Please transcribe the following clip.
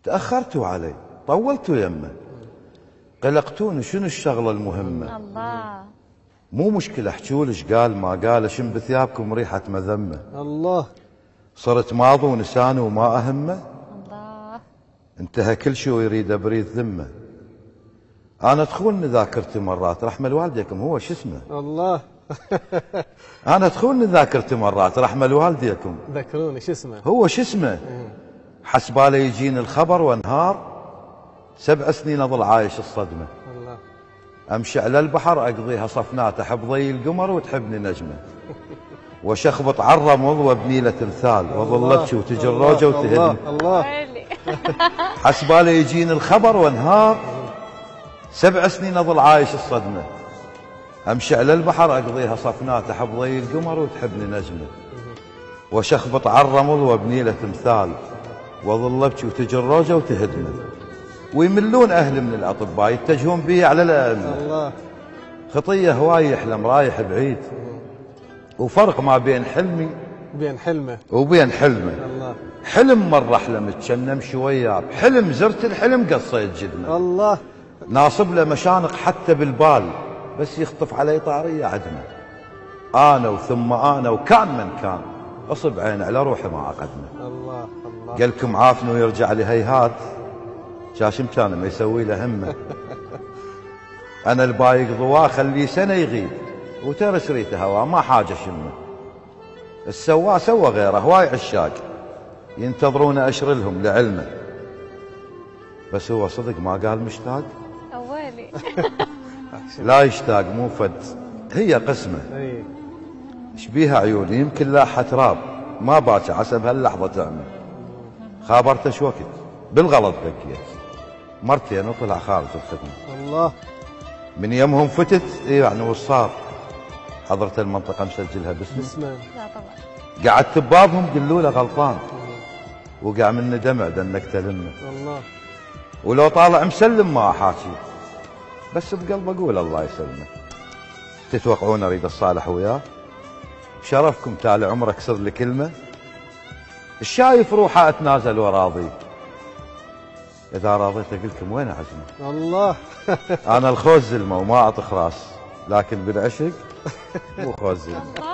تأخرتوا علي، طولتوا يمه، قلقتوني، شنو الشغلة المهمة؟ الله. مو مشكلة، احجوا ايش قال ما قال، اشم بثيابكم ريحة مذمة. الله. صرت ماضي ونساني وما أهمه. الله. انتهى كل شيء ويريد بريد ذمة. أنا تخونني ذاكرتي مرات، رحمة والديكم هو شو اسمه؟ الله. أنا تخونني ذاكرتي مرات، رحمة والديكم ذكروني شو اسمه؟ هو شو اسمه؟ حسباله يجيني الخبر وانهار، 7 سنين أظل عايش الصدمة. الله. أمشي على البحر أقضيها صفنات، أحب ضي القمر وتحبني نجمة، وشخبط عالرمل وابني له تمثال، واظل ابكي وتجي الروجه وتهدني. الله. حسباله يجيني الخبر وانهار، 7 سنين أظل عايش الصدمة. أمشي على البحر أقضيها صفنات، أحب ضي القمر وتحبني نجمة، وشخبط عالرمل وابني له تمثال، واظل ابكي وتجي الروجه وتهدني. ويملون أهلي من الأطباء، يتجهون بي على الأئمة. الله. خطية هواي يحلم رايح بعيد، وفرق ما بين حلمي بين حلمه وبين حلمه. الله. حلم مرة حلمت كنا امشي وياه، بحلم زرت الحلم قصيت جدمه. الله. ناصب له مشانق حتى بالبال، بس يخطف علي طارية عدمه. أنا وثم أنا وكان من كان، أصب عين على روحي ما أقدمه. الله. الله. قالكم عافني ويرجع لي هيهات، شاشم كان ما يسوي له همه. أنا البايق ضواه خليه سنة يغيب، وترى شريته هوا ما حاجة شمه. السوا سوى غيره، هواي عشاق ينتظرون أشر لهم لعلمه، بس هو صدق ما قال مشتاق. أولي. لا يشتاق مو فد، هي قسمه. اي. ايش بيها عيوني، يمكن لاحة تراب، ما باكى عسى بهاللحظة تعمل. خابرته شو وقت بالغلط بكيت، مرتين وطلع خارج الخدمة. الله. من يمهم فتت يعني وصار، حضرت المنطقة مسجلها باسمي. بسمه. لا طبعا. قعدت ببابهم قالوا له غلطان، وقع مني دمع دنك تلمه. الله. ولو طالع مسلم ما احاكي، بس بقلب اقول الله يسلمه. تتوقعون اريد الصالح وياه؟ بشرفكم تالي عمر اكسر لي كلمه، الشايف روحه اتنازل وراضي، اذا راضيت اقول لكم وين عزمه. الله. انا الخوز زلمه وما اطخ راس، لكن بالعشق مو خوز زلمه.